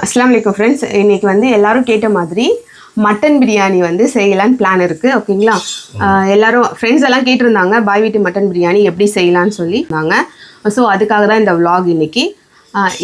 அஸ்ஸலாமு அலைக்கும் ஃப்ரெண்ட்ஸ். இன்றைக்கி வந்து எல்லோரும் கேட்ட மாதிரி மட்டன் பிரியாணி வந்து செய்யலான்னு பிளான் இருக்குது. ஓகேங்களா? எல்லோரும் ஃப்ரெண்ட்ஸ் எல்லாம் கேட்டிருந்தாங்க பாய் வீட்டு மட்டன் பிரியாணி எப்படி செய்யலான்னு சொல்லி இருந்தாங்க. ஸோ அதுக்காக தான் இந்த விலாக் இன்றைக்கி.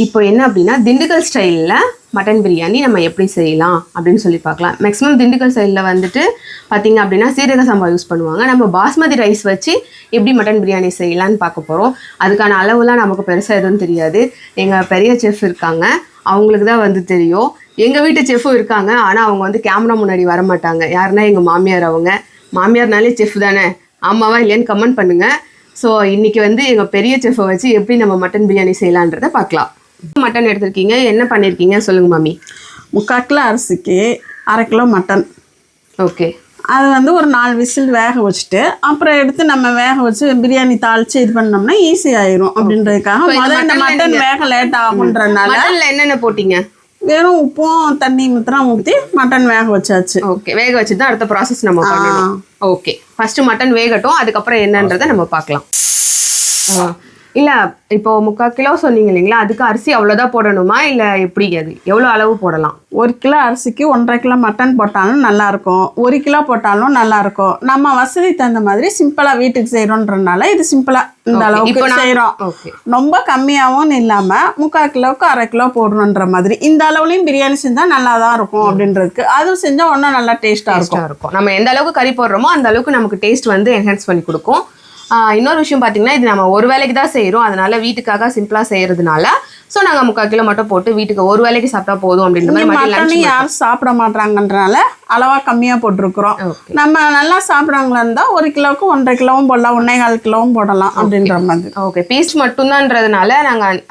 இப்போ என்ன அப்படின்னா, திண்டுக்கல் ஸ்டைலில் மட்டன் பிரியாணி நம்ம எப்படி செய்யலாம் அப்படின்னு சொல்லி பார்க்கலாம். மேக்ஸிமம் திண்டுக்கல் ஸ்டைலில் வந்துட்டு பார்த்திங்க அப்படின்னா சீரக சம்பா யூஸ் பண்ணுவாங்க. நம்ம பாஸ்மதி ரைஸ் வச்சு எப்படி மட்டன் பிரியாணி செய்யலான்னு பார்க்க போகிறோம். அதுக்கான அளவுலாம் நமக்கு பெருசாக எதுவும் தெரியாது. எங்கள் பெரிய செஃப் இருக்காங்க, அவங்களுக்கு தான் வந்து தெரியும். எங்கள் வீட்டு செஃப்பும் இருக்காங்க, ஆனால் அவங்க வந்து கேமரா முன்னாடி வர மாட்டாங்க. யாருன்னா எங்கள் மாமியார். அவங்க மாமியார்னாலே செஃப் தானே, ஆமாவா இல்லையான்னு கமெண்ட் பண்ணுங்கள். ஸோ இன்றைக்கி வந்து எங்கள் பெரிய செஃப்பை வச்சு எப்படி நம்ம மட்டன் பிரியாணி செய்யலான்றதை பார்க்கலாம். மட்டன் எடுத்துருக்கீங்க, என்ன பண்ணியிருக்கீங்க சொல்லுங்கள் மாமி. 3/4 கிலோ அரிசிக்கு 1/2 கிலோ மட்டன். ஓகே, அது வந்து ஒரு 4 விசில் வேக வச்சுட்டு அப்புறம் எடுத்து நம்ம வேக வச்சு பிரியாணி தாளித்து இது பண்ணோம்னா ஈஸி ஆயிரும் அப்படின்றதுக்காக முதல்ல இந்த மட்டன் வேக லேட் ஆகுன்றதுனால என்னென்ன போட்டிங்க? வெறும் உப்பும் தண்ணி மாத்திரம் ஊற்றி மட்டன் வேக வச்சாச்சு. ஓகே, வேக வச்சு தான் அடுத்த ப்ராசஸ் நம்ம பண்ணணும். ஓகே, ஃபஸ்ட்டு மட்டன் வேகட்டும், அதுக்கப்புறம் என்னன்றதை நம்ம பார்க்கலாம். இல்லை, இப்போ 3/4 கிலோ சொன்னீங்க இல்லைங்களா, அதுக்கு அரிசி அவ்வளோதான் போடணுமா இல்லை எப்படி? அது எவ்வளோ அளவு போடலாம்? 1 கிலோ அரிசிக்கு 1/2 கிலோ மட்டன் போட்டாலும் நல்லாயிருக்கும், 1 கிலோ போட்டாலும் நல்லாயிருக்கும். நம்ம வசதி தகுந்த மாதிரி சிம்பிளாக வீட்டுக்கு செய்கிறோன்றனால இது சிம்பிளாக இந்த அளவுக்கு செய்கிறோம். ரொம்ப கம்மியாகவும் இல்லாமல் 3/4 கிலோவுக்கு 1/2 கிலோ போடணுன்ற மாதிரி இந்த அளவுலையும் பிரியாணி செஞ்சால் நல்லா தான் இருக்கும் அப்படின்றதுக்கு. அதுவும் செஞ்சால் ஒன்றும் நல்லா டேஸ்ட்டாக இருக்கும். நம்ம எந்த அளவுக்கு கறி போடுறோமோ அந்த அளவுக்கு நமக்கு டேஸ்ட் வந்து என்ஹான்ஸ் பண்ணி கொடுக்கும். இன்னொரு விஷயம் பார்த்தீங்கன்னா, இது நம்ம ஒரு வேலைக்கு தான் செய்கிறோம், அதனால வீட்டுக்காக சிம்பிளாக செய்கிறதுனால ஸோ நாங்கள் 3/4 கிலோ மட்டும் போட்டு வீட்டுக்கு ஒரு வேலைக்கு சாப்பிட்டா போதும் அப்படின்ற மாதிரி. யாரும் சாப்பிட மாட்டாங்கன்றனால அளவாக கம்மியாக போட்டிருக்கிறோம். நம்ம நல்லா சாப்பிட்றவங்களா இருந்தால் 1 கிலோவுக்கு 1/2 கிலோவும் போடலாம், 1.25 கிலோவும் போடலாம் அப்படின்ற மாதிரி. ஓகே, பீஸ் மட்டும்தான்றதுனால நாங்கள்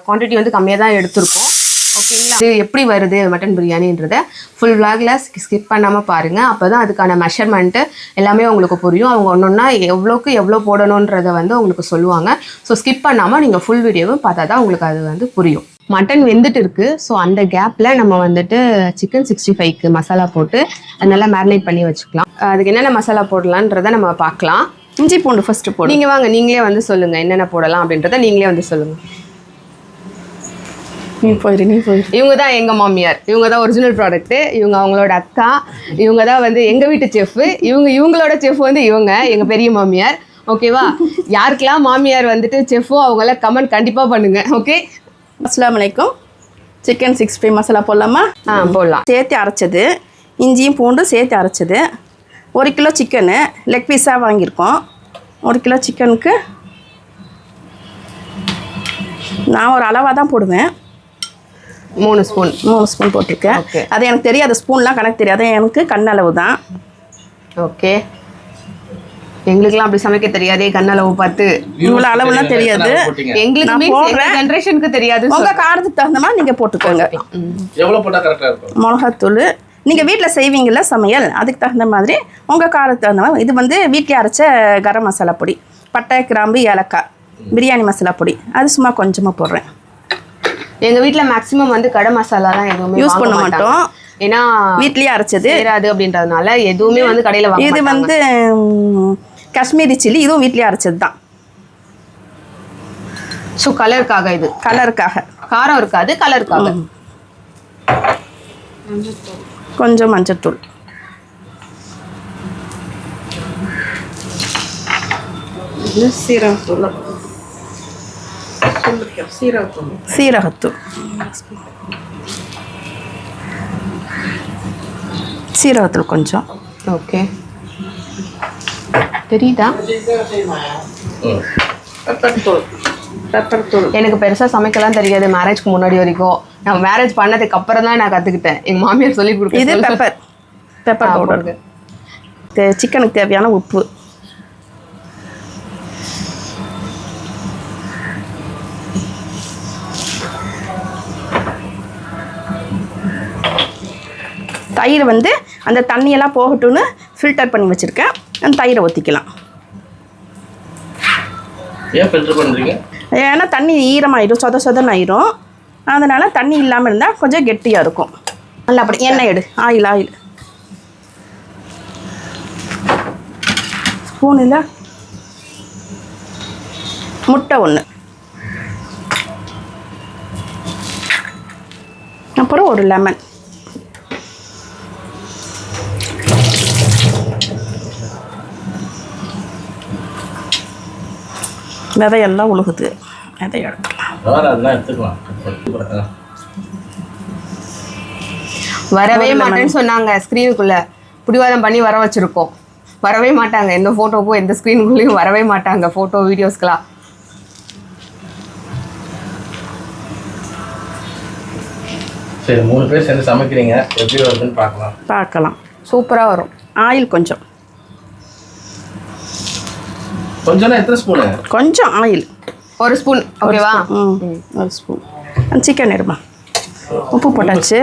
குவான்டிட்டி வந்து கம்மியாக தான் எடுத்திருக்கோம். ஓகேங்களா? இது எப்படி வருது மட்டன் பிரியாணின்றதை ஃபுல் விளாகில் ஸ்கிப் பண்ணாமல் பாருங்கள். அப்போ தான் அதுக்கான மெஷர்மெண்ட்டு எல்லாமே உங்களுக்கு புரியும். அவங்க ஒன்றொன்னா எவ்வளோக்கு எவ்வளோ போடணுன்றதை வந்து உங்களுக்கு சொல்லுவாங்க. ஸோ ஸ்கிப் பண்ணாமல் நீங்கள் ஃபுல் வீடியோவும் பார்த்தா தான் உங்களுக்கு அது வந்து புரியும். மட்டன் வெந்துட்டு இருக்குது. ஸோ அந்த கேப்பில் நம்ம வந்துட்டு சிக்கன் 65க்கு மசாலா போட்டு நல்லா மேரினேட் பண்ணி வச்சுக்கலாம். அதுக்கு என்னென்ன மசாலா போடலான்றதை நம்ம பார்க்கலாம். இஞ்சி பூண்டு ஃபஸ்ட்டு போடு. நீங்கள் வாங்க, நீங்களே வந்து சொல்லுங்கள் என்னென்ன போடலாம் அப்படின்றத நீங்களே வந்து சொல்லுங்கள். நீ போயிரு. இவங்க தான் எங்கள் மாமியார், இவங்க தான் ஒரிஜினல் ப்ராடக்ட்டு, இவங்க அவங்களோட அக்கா, இவங்க தான் வந்து எங்கள் வீட்டு செஃப்பு, இவங்களோட செஃப் வந்து இவங்க எங்கள் பெரிய மாமியார். ஓகேவா? யாருக்கெல்லாம் மாமியார் வந்துட்டு செஃப்போ அவங்களாம் கமெண்ட் கண்டிப்பாக பண்ணுங்கள். ஓகே, அஸ்ஸலாமு அலைக்கும். சிக்கன் 65 மசாலா போடலாமா? போடலாம். சேர்த்து அரைச்சது, இஞ்சியும் பூண்டும் சேர்த்து அரைச்சது. 1 கிலோ சிக்கனு லெக் பீஸாக வாங்கியிருக்கோம். 1 கிலோ சிக்கனுக்கு நான் ஒரு அளவாக தான் போடுவேன். 3 ஸ்பூன் போட்டிருக்கேன். அது எனக்கு தெரியாது, ஸ்பூன்லாம் கணக்கு தெரியாது, எனக்கு கண்ணளவு தான். ஓகே, எங்களுக்குலாம் அப்படி சமைக்க தெரியாதே, கண்ணளவு பார்த்து இவ்வளோ அளவுலாம் தெரியாது. எங்களுக்கு ஜென்ரேஷனுக்கு தெரியாது. உங்கள் காரத்துக்கு தகுந்த மாதிரி நீங்கள் போட்டுக்கோங்க. எவ்வளோ போட்டால் கரெக்டாக இருக்கும்? மிளகாத்தூள் நீங்கள் வீட்டில் செய்வீங்கள சமையல், அதுக்கு தகுந்த மாதிரி உங்கள் காரத்துக்கு தகுந்த மாதிரி. இது வந்து வீட்டில் அரைச்ச கரம் மசாலா பொடி, பட்டை கிராம்பு ஏலக்காய் பிரியாணி மசாலா பொடி, அது சும்மா கொஞ்சமாக போடுறேன். எங்கள் வீட்டில் மேக்ஸிமம் வந்து கடை மசாலா தான் எதுவுமே யூஸ் பண்ண மாட்டோம், ஏன்னா வீட்லேயே அரைச்சது அது அப்படின்றதுனால எதுவுமே வந்து கடையில் வாங்க. இது வந்து காஷ்மீரி சில்லி, இதுவும் வீட்லேயே அரைச்சது தான். ஸோ கலருக்காக, இது கலருக்காக, காரம் இருக்காது, கலருக்காக. கொஞ்சம் மஞ்சத்தூள், சீரகத்தூள், சீரகத்தூள் கொஞ்சம். ஓகே, தெரியுதா? எனக்கு பெருசாக சமைக்கலாம் தெரியாது மேரேஜ்க்கு முன்னாடி வரைக்கும். நான் மேரேஜ் பண்ணதுக்கு அப்புறம் தான் நான் கற்றுக்கிட்டேன், எங்கள் மாமியார் சொல்லி கொடுக்க. இது பெப்பர் பவுடர். சிக்கனுக்கு தேவையான உப்பு, தயிர் வந்து அந்த தண்ணியெல்லாம் போகட்டும்னு ஃபில்டர் பண்ணி வச்சுருக்கேன். அந்த தயிரை ஊற்றிக்கலாம். ஏன் ஃபில்டர் பண்ணுறீங்க? ஏன்னா தண்ணி ஈரமாயிடும், சொதன்னு ஆயிரும். அதனால் தண்ணி இல்லாமல் இருந்தால் கொஞ்சம் கெட்டியாக இருக்கும். நல்லா அப்படி எண்ணெய் எடு, ஆயில் ஸ்பூனில் முட்டை 1, அப்புறம் ஒரு லெமன். விதையெல்லாம் உழுகுது, விதை எடுத்துக்கலாம். வரவே மாட்டேன்னு சொன்னாங்க. ஸ்க்ரீனுக்குள்ள பிடிவாதம் பண்ணி வர வச்சிருக்கோம். வரவே மாட்டாங்க. எந்த ஃபோட்டோக்கும் எந்த ஸ்க்ரீனுக்குள்ளேயும் வரவே மாட்டாங்க. ஃபோட்டோ வீடியோஸ்க்கெலாம் சரி, 3 பேர் சேர்ந்து சமைக்கிறீங்க, எப்படி வருதுன்னு பார்க்கலாம். சூப்பராக வரும். ஆயில் கொஞ்சம் எத்தனை ஸ்பூனு? கொஞ்சம் ஆயில் 1 ஸ்பூன். ஓகேவா? 1 ஸ்பூன். சிக்கன் எடுமா. உப்பு போட்டாச்சு.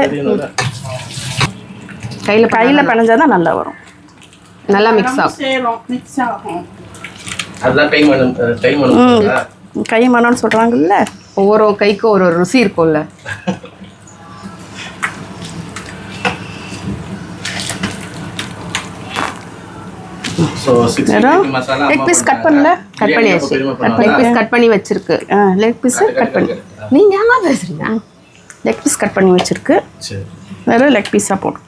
கையில் பிணைஞ்சாதான் நல்லா வரும். நல்லா மிக்ஸ் ஆகும். அதுதான் கை மனம்னு சொல்கிறாங்கல்ல, ஒவ்வொரு கைக்கும் ஒரு ருசி இருக்கும்ல. லெக் பீஸ் கட் பண்ணல, கட் பண்ணியாச்சு. லெக் பீஸ் கட் பண்ணி வச்சிருக்கு. லெக் பீஸ் கட் பண்ணி நீங்கள் ஏங்க பேசுறீங்க? லெக் பீஸ் கட் பண்ணி வச்சிருக்கு. வெறும் லெக் பீஸாக போடும்.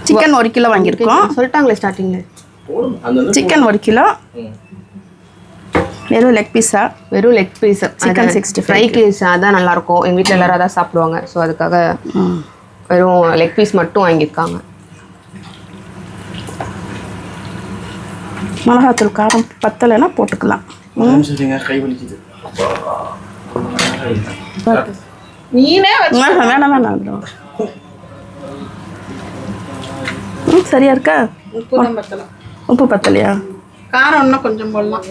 சிக்கன் 1 கிலோ வாங்கியிருக்கோம். சொல்லிட்டாங்களே ஸ்டார்டிங்கில். Chicken 1 kilo. வெறும் லெக் பீஸா? வெறும் லெக் பீஸ். சிக்கன் 65 ஃப்ரைக்கு அதான் நல்லாயிருக்கும். எங்கள் வீட்டில் எல்லாரும் அதான் சாப்பிடுவாங்க. ஸோ அதுக்காக வெறும் லெக் பீஸ் மட்டும் வாங்கியிருக்காங்க. மிளகாத்தூள் காரம் பத்தலைன்னா போட்டுக்கலாம். வேணாம். சரியா இருக்கா? உப்பு பத்தலையா? காரம் இன்னும் கொஞ்சம் போடலாம்.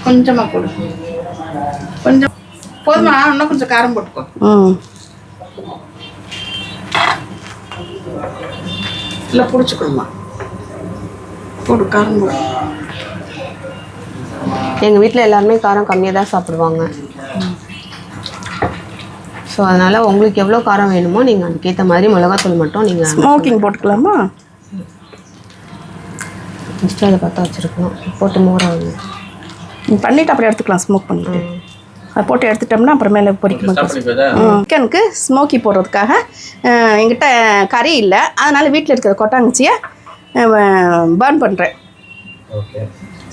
கொஞ்சமாக போடு. கொஞ்சம் போதுமா? இன்னும் கொஞ்சம் காரம் போட்டுக்கோ. இல்லை பிடிச்சிக்கணுமா? போடு, காரம் போடு. எங்கள் வீட்டில் எல்லாருமே காரம் கம்மியாக தான் சாப்பிடுவாங்க. ஸோ அதனால் உங்களுக்கு எவ்வளோ காரம் வேணுமோ நீங்கள் அதுக்கேற்ற மாதிரி மிளகாத்தூள் மட்டும் நீங்கள் ஸ்மோக்கிங் போட்டுக்கலாமா? ஃபஸ்ட்டு அதை பார்த்தா வச்சுருக்கணும். போட்டு மோராகுங்க. பண்ணிவிட்டு அப்புறம் எடுத்துக்கலாம். ஸ்மோக் பண்ணிட்டு அதை போட்டு எடுத்துட்டோம்னா அப்புறமேல பொரிக்கணும். சிக்கனுக்கு ஸ்மோக்கி போடுறதுக்காக என்கிட்ட கறி இல்லை, அதனால் வீட்டில் இருக்கிற கொட்டாங்குச்சியை பர்ன் பண்ணுறேன்.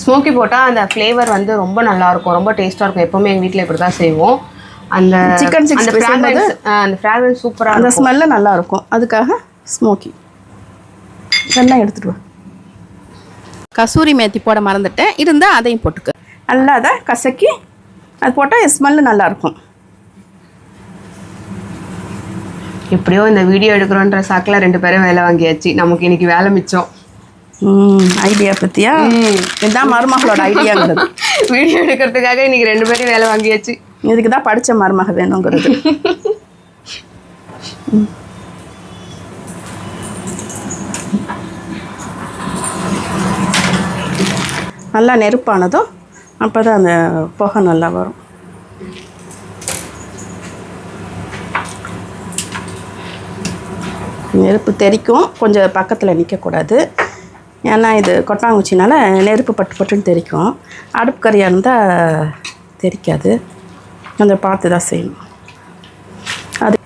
ஸ்மோக்கி போட்டால் அந்த ஃப்ளேவர் வந்து ரொம்ப நல்லாயிருக்கும், ரொம்ப டேஸ்ட்டாக இருக்கும். எப்போவுமே எங்கள் வீட்டில் இப்படி தான் செய்வோம். அந்த சிக்கன் 60 அந்த ஃப்ராக்ரன்ஸ் சூப்பராக, அந்த ஸ்மெல்லு நல்லாயிருக்கும். அதுக்காக ஸ்மோக்கி இதெல்லாம் எடுத்துகிட்டு வா. கசூரி மேத்தி போட மறந்துட்டேன், இருந்தால் அதையும் போட்டுக்க. நல்லா அதை கசக்கி அது போட்டால் ஸ்மெல்லு நல்லாயிருக்கும். எப்படியோ இந்த வீடியோ எடுக்கிறோன்ற சாக்கில் 2 பேரும் வேலை வாங்கியாச்சு. நமக்கு இன்னைக்கு வேலை மிச்சம். ஐடியா பற்றியா? இதுதான் மருமகளோட ஐடியாங்கிறது. வீடியோ எடுக்கிறதுக்காக இன்னைக்கு 2 பேரும் வேலை வாங்கியாச்சு. இதுக்கு தான் படித்த மருமக வேணுங்கிறது. நல்லா நெருப்பானதும் அப்போ தான் அந்த புகை நல்லா வரும். நெருப்பு தெரிக்கும், கொஞ்சம் பக்கத்தில் நிற்கக்கூடாது. ஏன்னா இது கொட்டாங்குச்சினால நெருப்பு பட்டுன்னு தெரிக்கும். அடுப்பு கறியாக இருந்தால் தெரிக்காது. கொஞ்சம் பார்த்து தான் செய்யணும். அது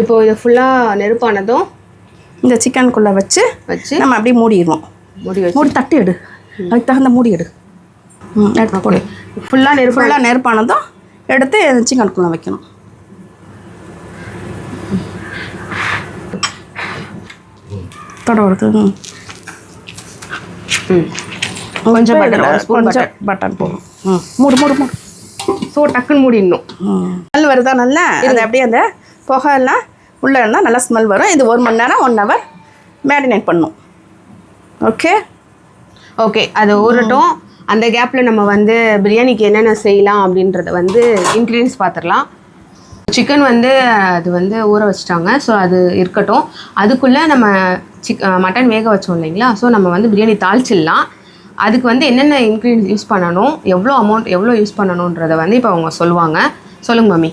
இப்போது இது ஃபுல்லாக நெருப்பானதும் இந்த சிக்கனுக்குள்ளே வச்சு நம்ம அப்படியே மூடிடுவோம். மூடி தட்டி எடு, அதுக்கு தகுந்த மூடி எடு. எடுத்து போடு. ஃபுல்லாக நெருப்பானதும் எடுத்து சிக்கனுக்குள்ளே வைக்கணும். தொடர்றது கொஞ்சம் பட்டன் போடும். மூடு மூடு மூடு. ஸோ டக்குன்னு மூடிடணும். ஸ்மெல் வருதா நல்லா? அது அப்படியே அந்த புகையெல்லாம் உள்ளே இருந்தால் நல்லா ஸ்மெல் வரும். இது 1 மணி நேரம் 1 ஹவர் மேரினேட் பண்ணும். ஓகே ஓகே, அது ஊறட்டும். அந்த கேப்பில் நம்ம வந்து பிரியாணிக்கு என்னென்ன செய்யலாம் அப்படின்றத வந்து இன்க்ரீடியன்ஸ் பார்த்துடலாம். சிக்கன் வந்து அது வந்து ஊற வச்சுட்டாங்க. ஸோ அது இருக்கட்டும். அதுக்குள்ளே நம்ம மட்டன் வேக வச்சோம் இல்லைங்களா? ஸோ நம்ம வந்து பிரியாணி தாளிச்சிடலாம். அதுக்கு வந்து என்னென்ன இன்க்ரீடியன்ஸ் யூஸ் பண்ணணும், எவ்வளோ அமௌண்ட் எவ்வளோ யூஸ் பண்ணணுன்றதை வந்து இப்போ அவங்க சொல்லுவாங்க. சொல்லுங்க மம்மி.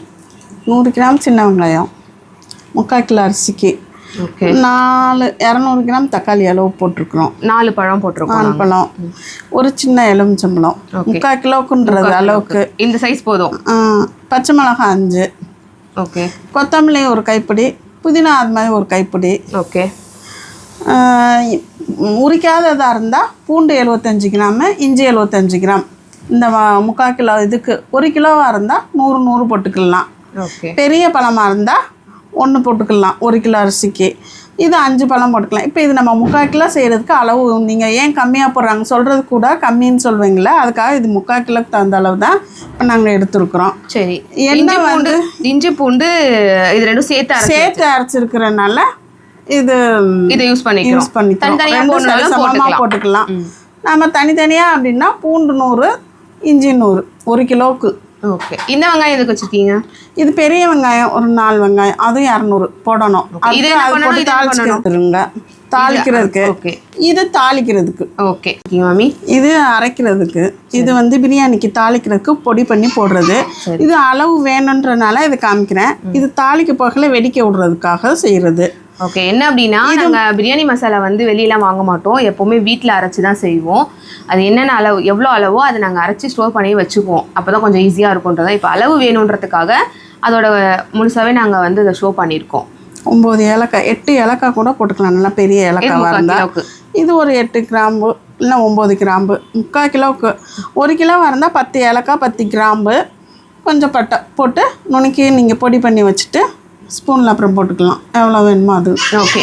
100 கிராம் சின்ன வெங்காயம், 3/4 கிலோ அரிசிக்கு ஓகே 200 கிராம் தக்காளி அளவு போட்டிருக்கிறோம். 4 பழம் போட்டிருக்கோம். 4 பழம், ஒரு சின்ன எலுமிச்சம்பழம் 3/4 கிலோக்குன்றது அளவுக்கு இந்த சைஸ் போதும். பச்சை மிளகாய் 5, ஓகே. கொத்தமல்லி ஒரு கைப்பிடி, புதினா அது மாதிரி ஒரு கைப்பிடி, ஓகே. உரிக்காததாக இருந்தால் பூண்டு 75 கிராமு, இஞ்சி 75 கிராம். இந்த 3/4 கிலோ இதுக்கு 1 கிலோவாக இருந்தால் 100 போட்டுக்கலாம். ஓகே. பெரிய பழமாக இருந்தால் 1 போட்டுக்கலாம் 1 கிலோ அரிசிக்கு. இது 5 பழம் போட்டுக்கலாம். இப்போ இது நம்ம 3/4 கிலோ செய்கிறதுக்கு அளவு நீங்கள் ஏன் கம்மியாக போடுறாங்க சொல்கிறது கூட கம்மின்னு சொல்வீங்களா, அதுக்காக இது 3/4 கிலோக்கு தகுந்த அளவு தான் இப்போ நாங்கள் எடுத்துருக்குறோம். சரி. என்ன வந்து இஞ்சி பூண்டு இது ரெண்டும் சேர்த்து அரைச்சிருக்கிறனால இதை யூஸ் பண்ணிக்கலாம். சமமாக போட்டுக்கலாம். நம்ம தனித்தனியாக அப்படின்னா பூண்டு 100, இஞ்சி 100 1 கிலோவுக்கு. ஓகே. இந்த வெங்காயம் எதுக்கு வச்சுருக்கீங்க? இது பெரிய வெங்காயம் ஒரு 4 வெங்காயம், அதுவும் 200 போடணும். தாளிக்கிறதுக்கு. ஓகே. இது தாளிக்கிறதுக்கு. ஓகே மாமி. இது அரைக்கிறதுக்கு. இது வந்து பிரியாணிக்கு தாளிக்கிறதுக்கு பொடி பண்ணி போடுறது. இது அளவு வேணுன்றனால இது காமிக்கிறேன். இது தாளிக்க போகல வெடிக்க விடுறதுக்காக செய்கிறது. ஓகே. என்ன அப்படின்னா நாங்கள் பிரியாணி மசாலா வந்து வெளியெலாம் வாங்க மாட்டோம், எப்போவுமே வீட்டில் அரைச்சி தான் செய்வோம். அது என்னென்ன அளவு எவ்வளோ அளவோ அதை நாங்கள் அரைச்சி ஸ்டோர் பண்ணி வச்சுக்குவோம். அப்போ தான் கொஞ்சம் ஈஸியாக இருக்கும்ன்றதான் இப்போ அளவு வேணுன்றதுக்காக அதோட முழுசாகவே நாங்கள் வந்து இதை ஷோ பண்ணியிருக்கோம். 9 ஏலக்காய் 8 ஏலக்காய் கூட போட்டுக்கலாம், நல்லா பெரிய ஏலக்காய் இருந்தால். இது ஒரு 8 கிராம்பு இல்லை 9 கிராம்பு. 3/4 கிலோவுக்கு 1 கிலோவாக இருந்தால் 10 ஏலக்காய் 10 கிராம்பு கொஞ்சம் பட்டை போட்டு நுணுக்கி நீங்கள் பொடி பண்ணி வச்சுட்டு ஸ்பூனில் அப்புறம் போட்டுக்கலாம் எவ்வளோ வேணுமோ அது. ஓகே.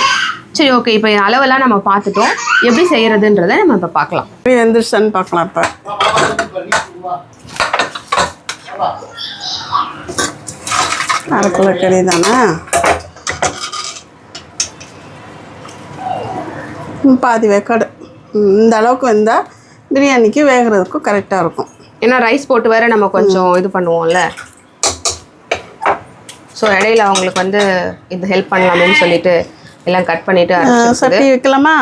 சரி. ஓகே. இப்போ அளவெல்லாம் நம்ம பார்த்துட்டோம், எப்படி செய்கிறதுன்றதை நம்ம இப்போ பார்க்கலாம். எந்திரிச்சான்னு பார்க்கலாம். இப்போ அரை கிலோ கறி தானே, பாதி வேக்காடு இந்த அளவுக்கு வந்தால் பிரியாணிக்கு வேகிறதுக்கும் கரெக்டாக இருக்கும். ஏன்னா ரைஸ் போட்டு வேறு நம்ம கொஞ்சம் இது பண்ணுவோம்ல, ஸோ இடையில அவங்களுக்கு வந்து இது ஹெல்ப் பண்ணலாமேன்னு சொல்லிட்டு எல்லாம் கட் பண்ணிவிட்டு சட்டி வைக்கலாமா?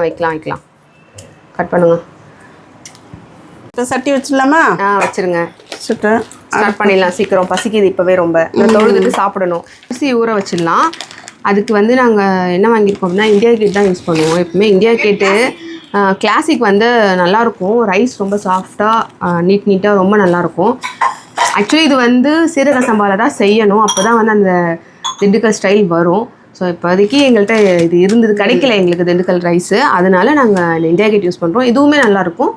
வைக்கலாம். கட் பண்ணுங்க. இப்போ சட்டி வச்சிடலாமா? வச்சுருங்க. ஸ்டார்ட் பண்ணிடலாம். சீக்கிரம் பசிக்குது இப்போவே ரொம்ப. தொழுதுட்டு சாப்பிடணும். அரிசி ஊற வச்சிடலாம். அதுக்கு வந்து நாங்கள் என்ன வாங்கியிருக்கோம் அப்படின்னா இந்தியா கேட் தான் யூஸ் பண்ணுவோம். எப்பவுமே இந்தியா கேட்டு கிளாசிக் வந்து நல்லாயிருக்கும். ரைஸ் ரொம்ப சாஃப்டாக நீட்டாக ரொம்ப நல்லாயிருக்கும். ஆக்சுவலி இது வந்து சீரக சம்பாவில் தான் செய்யணும், அப்போ தான் வந்து அந்த திண்டுக்கல் ஸ்டைல் வரும். ஸோ இப்போதைக்கு எங்கள்கிட்ட இது இருந்தது, கிடைக்கல எங்களுக்கு திண்டுக்கல் ரைஸு, அதனால நாங்கள் இந்தியா கேட் யூஸ் பண்ணுறோம். இதுவுமே நல்லாயிருக்கும்.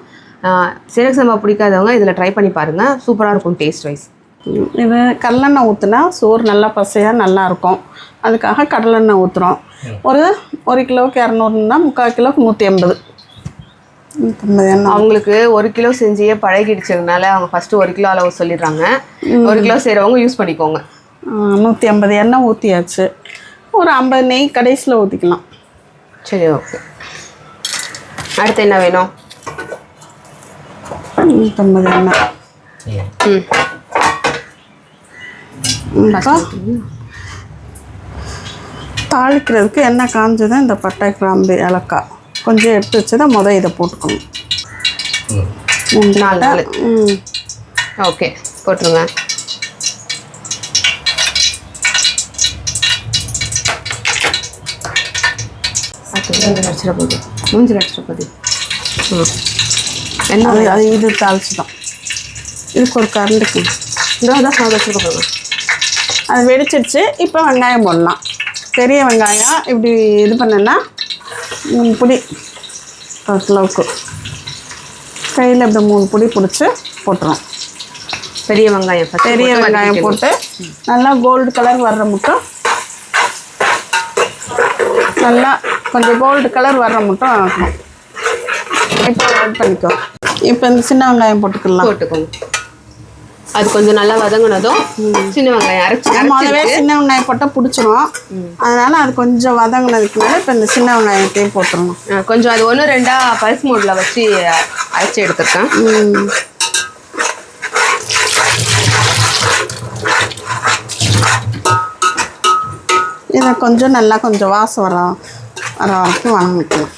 சீரக சம்பா பிடிக்காதவங்க இதில் ட்ரை பண்ணி பாருங்கள், சூப்பராக இருக்கும் டேஸ்ட் ரைஸ். இது கடலெண்ணெய் ஊற்றுனா சோறு நல்லா பசையாக நல்லாயிருக்கும், அதுக்காக கடலெண்ணெய் ஊற்றுறோம். ஒரு கிலோவுக்கு 200ன்னா 3/4 கிலோவுக்கு 180. அவங்களுக்கு 1 கிலோ செஞ்சியே பழகிடுச்சதுனால அவங்க ஃபஸ்ட்டு 1 கிலோ அளவு சொல்லிடுறாங்க. 1 கிலோ செய்கிறவங்க யூஸ் பண்ணிக்கோங்க. 180 எண்ணெய் ஊற்றியாச்சு. ஒரு 50 நெய் கடைசியில் ஊற்றிக்கலாம். சரி. ஓகே. அடுத்து என்ன வேணும்? 150 எண்ணெய். தாளிக்கிறதுக்கு எண்ணெய் காஞ்சதான் இந்த பட்டை கிராம்பு ஏலக்காய் கொஞ்சம் எடுத்து வச்சுதான் இதை போட்டுக்கணும். 4 ஓகே போட்டுருங்க. மூஞ்சி அடிச்சிட போகுது. அது இது தாளிச்சுதான் இதுக்கு ஒரு கரண்டுக்கு வச்சுருக்கோங்க. அது வெடிச்சிடுச்சு. இப்போ வெங்காயம் போடலாம். பெரிய வெங்காயம் இப்படி இது பண்ணேன்னா 3 புடி 1 கிலோவுக்கு கையில் இப்படி 3 புடி பிடிச்சி போட்டுரும். பெரிய வெங்காயம் போட்டு நல்லா கோல்டு கலர் வர்ற மட்டும் நல்லா கொஞ்சம் கோல்டு கலர் வர்ற மட்டும் ஆகணும். இப்போ ஆட் பண்ணிக்கோ. இப்போ இந்த சின்ன வெங்காயம் போட்டுக்கோங்க. அது கொஞ்சம் நல்லா வதங்கினதும் சின்ன வெங்காயம் முதவே சின்ன வெங்காயம் போட்டால் பிடிச்சிரும், அதனால அது கொஞ்சம் வதங்கினதுக்கு மேலே இப்போ இந்த சின்ன வெங்காயத்தையும் போட்டுருணும். கொஞ்சம் அது 1-2 பல்ஸ் மோடில் வச்சு அரைச்சி எடுத்துருக்கேன். இதை கொஞ்சம் நல்லா கொஞ்சம் வாசம் வர வரைக்கும் வதங்கிக்கலாம்.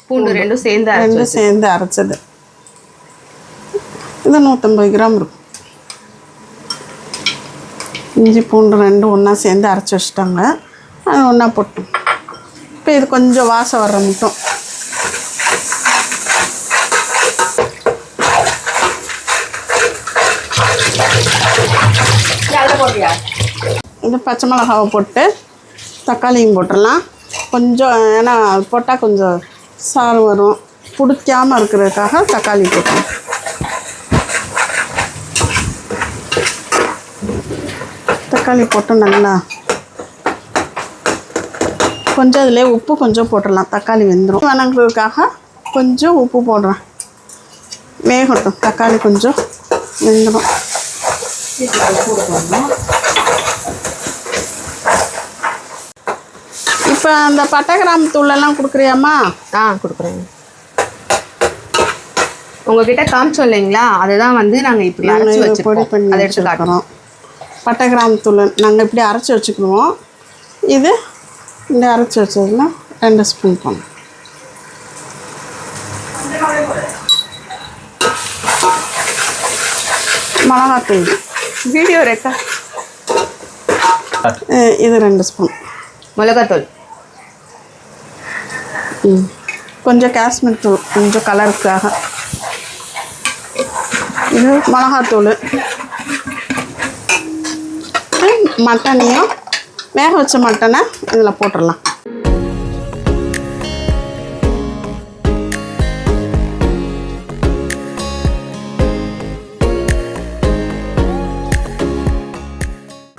பூண்டு ரெண்டும் சேர்ந்து அரைச்சது. இது 150 கிராம் இருக்கும். இஞ்சி பூண்டு ரெண்டும் ஒன்றா சேர்ந்து அரைச்சி வச்சுட்டாங்க. அது ஒன்றா போட்டு இப்போ இது கொஞ்சம் வாசம் வர்ற மட்டும் இந்த பச்சை மிளகாவை போட்டு தக்காளியும் போட்டுடலாம். கொஞ்சம் ஏன்னா போட்டால் கொஞ்சம் சாறு வரும், பிடிக்காமல் இருக்கிறதுக்காக தக்காளி போட்டோம். தக்காளி போட்டு நல்லா கொஞ்சம் அதில் உப்பு கொஞ்சம் போட்டுடலாம். தக்காளி வெந்துடும். வணங்குறதுக்காக கொஞ்சம் உப்பு போடுறேன். வேகட்டும், தக்காளி கொஞ்சம் வெந்துடும். இப்போ அந்த பட்டை கிராம்பு தூளெல்லாம் கொடுக்குறியாம்மா? கொடுக்குறேங்க. உங்ககிட்ட காமிச்சோம் இல்லைங்களா, அதுதான் வந்து நாங்கள் இப்படி அரைச்சி பொடி பண்ணி அதை எடுத்து காட்டுறோம். பட்டை கிராம்பு தூள் நாங்கள் இப்படி அரைச்சி வச்சுக்கிடுவோம். இது இந்த அரைச்சி வச்சதுல 2 ஸ்பூன் போடணும். மிளகாத்தூள் வீடியோ ரெக்கா இது 2 ஸ்பூன் மிளகாத்தூள். கொஞ்சம் காஷ்மீர் தூள் கொஞ்சம் கலருக்காக. இது மிளகாத்தூள். மட்டனையும் வேக வச்ச மட்டனை இதில் போட்டுடலாம்.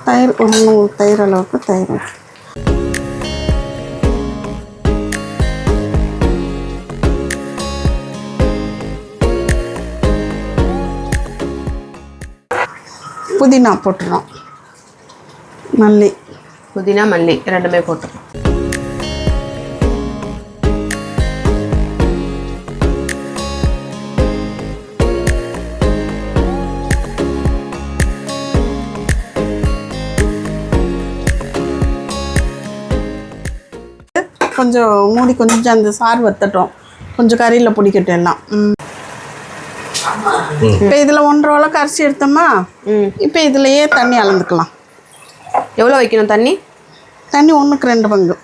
தயிர் ஒரு 100 தயிர் அளவுக்கு தயிர். புதினா போட்டுறோம். மல்லி, புதினா மல்லி ரெண்டுமே போட்டுறோம். கொஞ்சம் மூடி கொஞ்சம் அந்த சாறு வத்தட்டும். கொஞ்சம் கறியில் பிடிக்கட்டும் எல்லாம். இப்போ இதில் 1.5 உலக்கு அரிசி எடுத்தோமா, இப்போ இதுலையே தண்ணி அளந்துக்கலாம். எவ்வளோ வைக்கணும் தண்ணி? தண்ணி 1க்கு 2 பங்கு.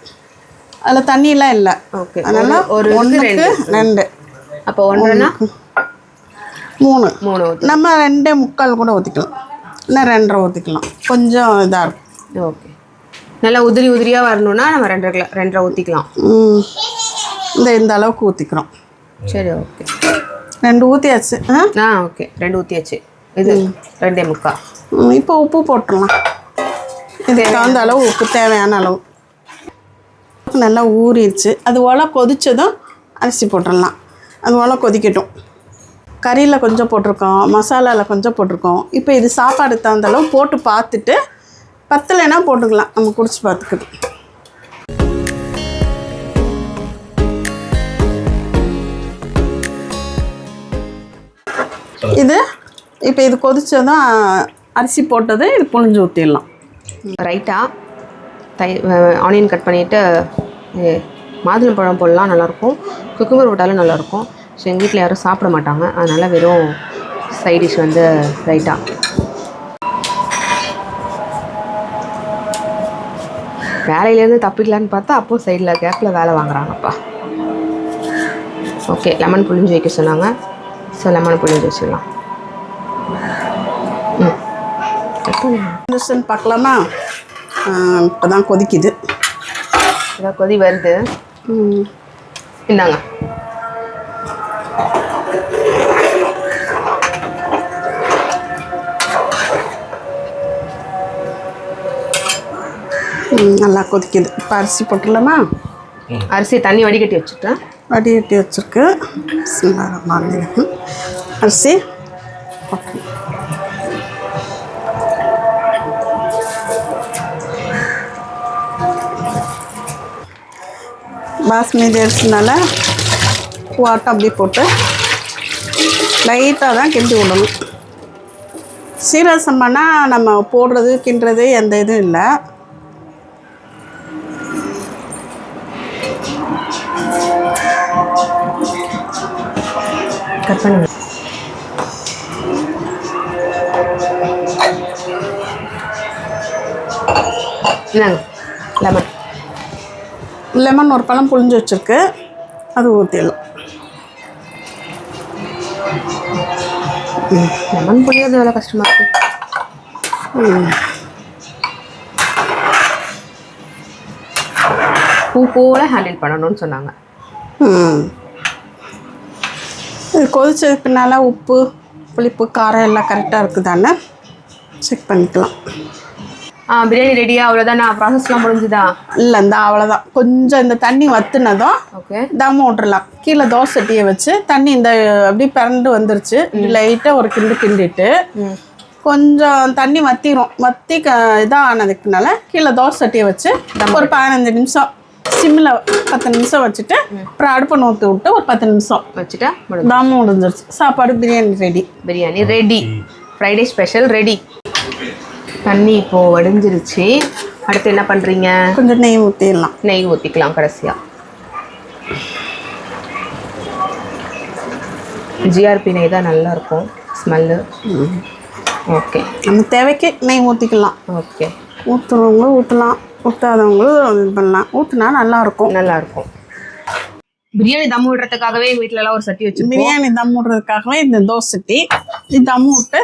அதில் தண்ணியெலாம் இல்லை. ஓகே. அதனால் 1க்கு 2. அப்போ 1.5னா 3. நம்ம 2.25 கூட ஊற்றிக்கலாம், இல்லை 2.5 ஊற்றிக்கலாம். கொஞ்சம் இதாக இருக்கும். ஓகே. நல்லா உதிரி உதிரியாக வரணும்னா நம்ம 2.5 ஊற்றிக்கலாம். இந்த அளவுக்கு ஊற்றிக்கிறோம். சரி, ஓகே. 2 ஊற்றியாச்சு. ஓகே, 2 ஊற்றியாச்சு. இது 2.25. இப்போ உப்பு போட்டுடலாம். இதுக்கு தகுந்த அளவு உப்பு, தேவையான அளவு. நல்லா ஊறிடுச்சு. அது போல் கொதித்ததும் அரிசி போட்டுடலாம். அது போல் கொதிக்கட்டும். கறியில் கொஞ்சம் போட்டிருக்கோம், மசாலாவில் கொஞ்சம் போட்டிருக்கோம். இப்போ இது சாப்பாடு தகுந்த அளவு போட்டு பார்த்துட்டு பத்தலைன்னா போட்டுக்கலாம். நம்ம குடிச்சு பார்த்துக்கிட்டு இது இப்போ இது கொதிச்சதும் அரிசி போட்டது இது புழிஞ்சு ஊற்றிடலாம். ரைட்டாக ஆனியன் கட் பண்ணிவிட்டு மாதுளம்பழம் போடலாம், நல்லாயிருக்கும். குக்கும்பர் போட்டாலும் நல்லாயிருக்கும். ஸோ எங்கள் வீட்டில் யாரும் சாப்பிட மாட்டாங்க, அதனால் வெறும் சைட் டிஷ் வந்து ரைட்டா. வேலையிலேருந்து தப்பிக்கலான்னு பார்த்தா அப்போ சைடில் கேப்பில் வேலை வாங்குறாங்கப்பா. ஓகே, லெமன் புழிஞ்சு வைக்க சொன்னாங்க. ஸோ லெமன் புழிஞ்சு வச்சிடலாம். பார்க்கலாமா? இப்போ தான் கொதிக்குது. இதான் கொதி வருது. இந்தாங்க. நல்லா கொதிக்குது. இப்போ அரிசி போட்டுடலாமா? அரிசி தண்ணி வடிகட்டி வச்சுட்டேன். வடிகட்டி வச்சுருக்கு. அரிசி போட்டு பாஸ்மதி அரிசினால வாட்டை அப்படியே போட்டு லைட்டாக தான் கிண்டி விடணும். சீரக சம்பானா நம்ம போடுறது கிண்டுறது எந்த இதுவும் இல்லை. கட் பண்ணுங்க. இந்தாங்க லெமன். லெமன் ஒரு பழம் புழிஞ்சு வச்சுருக்கு, அது ஊற்றிடலாம். லெமன் புளியறது எவ்வளோ கஷ்டமாக இருக்குது. பூ போல் ஹேண்டில் பண்ணணும்னு சொன்னாங்க. இது கொதிச்சது பின்னால் உப்பு புளிப்பு காரம் எல்லாம் கரெக்டாக இருக்குதான்னு செக் பண்ணிக்கலாம். பிரியாணி ரெடியா? அவ்வளோதானா? ப்ராசஸ்லாம் முடிஞ்சுதா? இல்லை, இந்த அவ்வளோதான். கொஞ்சம் இந்த தண்ணி வத்துனதும் ஓகே தம் விட்றலாம். கீழே தோசை சட்டியை வச்சு தண்ணி இந்த அப்படியே பிறண்டு வந்துருச்சு. லைட்டாக ஒரு கிண்டிட்டு கொஞ்சம் தண்ணி வற்றி இதாக ஆனதுக்குனால கீழே தோசை சட்டியை வச்சு ஒரு 15 நிமிஷம் சிம்மில் 10 நிமிஷம் வச்சுட்டு அப்புறம் அடுப்பை நூற்றி விட்டு ஒரு 10 நிமிஷம் வச்சுட்டா தம் முடிஞ்சிருச்சு. சாப்பாடு biryani ready. Biryani ready. Friday special ready. தண்ணி இப்போது வடிஞ்சிருச்சு. அடுத்து என்ன பண்ணுறீங்க? கொஞ்சம் நெய் ஊற்றிடலாம். நெய் ஊற்றிக்கலாம் கடைசியாக. ஜிஆர்பி நெய் தான் நல்லாயிருக்கும் ஸ்மெல்லு. ஓகே, நம்ம தேவைக்கு நெய் ஊற்றிக்கலாம். ஓகே, ஊற்றுறவங்களும் ஊற்றலாம், ஊற்றாதவங்களும் இது பண்ணலாம். ஊற்றினா நல்லாயிருக்கும். நல்லாயிருக்கும். பிரியாணி தம் விடுறதுக்காகவே எங்கள் வீட்டிலலாம் ஒரு சட்டி வச்சு பிரியாணி தம் விடுறதுக்காகவே இந்த தோசை சட்டி இது தம் விட்டு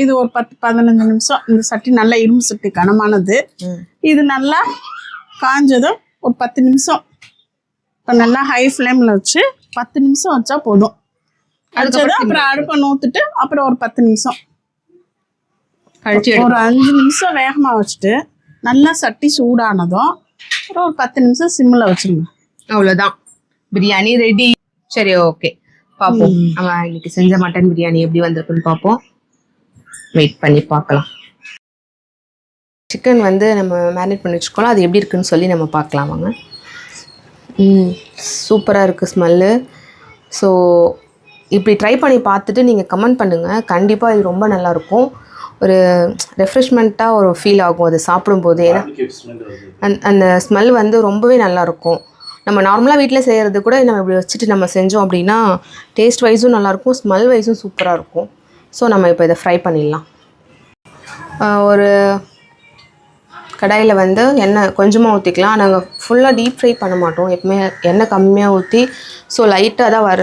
இது ஒரு 10-15 நிமிஷம். இந்த சட்டி நல்லா இரும்பு சட்டி கனமானது. இது நல்லா காஞ்சதும் ஒரு 10 நிமிஷம் இப்போ நல்லா ஹை ஃப்ளேமில் வச்சு 10 நிமிஷம் வச்சா போதும். வச்சதும் அப்புறம் அடுப்பை நூற்றுட்டு அப்புறம் ஒரு 10 நிமிஷம் கழிச்சு ஒரு 5 நிமிஷம் வேகமாக வச்சுட்டு நல்லா சட்டி சூடானதும் அப்புறம் ஒரு 10 நிமிஷம் சிம்மில் வச்சுருங்க. அவ்வளோதான், பிரியாணி ரெடி. சரி, ஓகே, பார்ப்போம். நம்ம இன்னைக்கு செஞ்ச மட்டன் பிரியாணி எப்படி வந்திருக்குன்னு பார்ப்போம். வெயிட் பண்ணி பார்க்கலாம். சிக்கன் வந்து நம்ம மேரினேட் பண்ணி வச்சுக்கோலாம். அது எப்படி இருக்குன்னு சொல்லி நம்ம பார்க்கலாம் வாங்க. சூப்பராக இருக்குது ஸ்மெல்லு. ஸோ இப்படி ட்ரை பண்ணி பார்த்துட்டு நீங்கள் கமெண்ட் பண்ணுங்கள். கண்டிப்பாக இது ரொம்ப நல்லாயிருக்கும். ஒரு ரெஃப்ரெஷ்மெண்ட்டாக ஒரு ஃபீல் ஆகும் அது சாப்பிடும்போது. ஏன்னா அந்த ஸ்மெல் வந்து ரொம்பவே நல்லாயிருக்கும். நம்ம நார்மலாக வீட்டில் செய்கிறது கூட நம்ம இப்படி வச்சுட்டு நம்ம செஞ்சோம் அப்படின்னா டேஸ்ட் வைஸும் நல்லாயிருக்கும், ஸ்மெல் வைஸும் சூப்பராக இருக்கும். ஸோ நம்ம இப்போ இதை ஃப்ரை பண்ணிடலாம். ஒரு கடாயில் வந்து எண்ணெய் கொஞ்சமாக ஊற்றிக்கலாம். நாங்கள் ஃபுல்லாக டீப் ஃப்ரை பண்ண மாட்டோம், எப்பவுமே எண்ணெய் கம்மியாக ஊற்றி. ஸோ லைட்டாக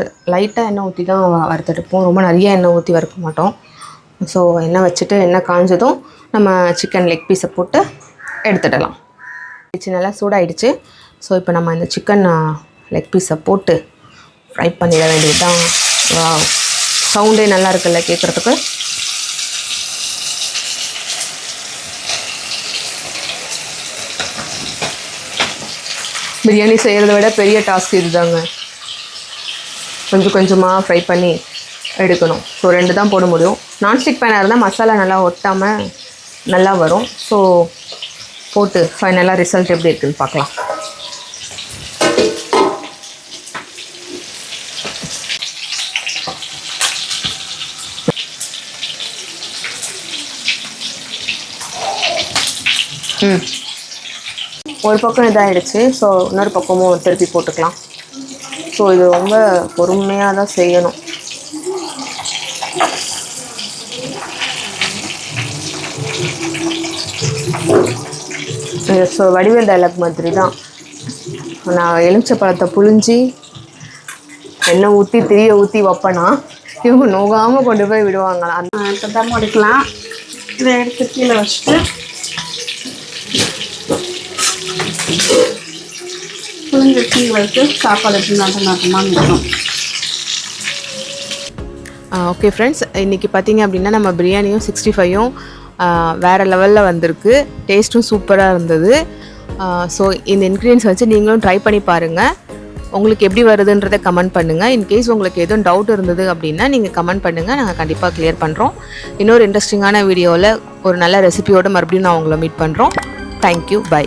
எண்ணெய் ஊற்றி தான் வறுத்தெடுப்போம். ரொம்ப நிறைய எண்ணெய் ஊற்றி வறுக்க மாட்டோம். ஸோ எண்ணெய் வச்சுட்டு எண்ணெய் காஞ்சதும் நம்ம சிக்கன் லெக் பீஸை போட்டு எடுத்துடலாம். நல்லா சூடாயிடுச்சு. ஸோ இப்போ நம்ம இந்த சிக்கன் லெக் பீஸை போட்டு ஃப்ரை பண்ணிட வேண்டியது தான். சவுண்டே நல்லா இருக்குல்ல கேட்குறதுக்கு. பிரியாணி செய்கிறத விட பெரிய டாஸ்க் இதுதாங்க. கொஞ்சம் கொஞ்சமாக ஃப்ரை பண்ணி எடுக்கணும். ஸோ 2 தான் போட முடியும். நான்ஸ்டிக் பேனாக இருந்தால் மசாலா நல்லா ஒட்டாமல் நல்லா வரும். ஸோ போட்டு ஃபைனலாக ரிசல்ட் எப்படி இருக்குதுன்னு பார்க்கலாம். ஒரு பக்கம் இதாகிடுச்சு. ஸோ இன்னொரு பக்கமும் திருப்பி போட்டுக்கலாம். ஸோ இது ரொம்ப பொறுமையாக தான் செய்யணும். ஸோ வடிவேல் டைலாக் மாதிரி தான். நான் எலுமிச்சை பழத்தை புழிஞ்சி எண்ணெய் ஊற்றி திரியை ஊற்றி வைப்பேனா இவங்க நோகாமல் கொண்டு போய் விடுவாங்களா. இப்போ தம் எடுக்கலாம். இதை எடுத்து கீழே வச்சுட்டு புளிஞ்ச கீழே வச்சு சாப்பாடு எப்படி நாட்டமாக இருக்கும். ஓகே ஃப்ரெண்ட்ஸ், இன்றைக்கி பார்த்தீங்க அப்படின்னா நம்ம பிரியாணியும் 65யும் வேறு லெவலில் வந்திருக்கு. டேஸ்ட்டும் சூப்பராக இருந்தது. ஸோ இந்த இன்க்ரீடியன்ஸ் வச்சு நீங்களும் ட்ரை பண்ணி பாருங்கள். உங்களுக்கு எப்படி வருதுன்றதை கமெண்ட் பண்ணுங்கள். இன்கேஸ் உங்களுக்கு எதுவும் டவுட் இருந்தது அப்படின்னா நீங்கள் கமெண்ட் பண்ணுங்கள், நாங்கள் கண்டிப்பாக கிளியர் பண்ணுறோம். இன்னொரு இன்ட்ரெஸ்டிங்கான வீடியோவில் ஒரு நல்ல ரெசிபியோடு மறுபடியும் நான் உங்களை மீட் பண்ணுறோம். Thank you, by.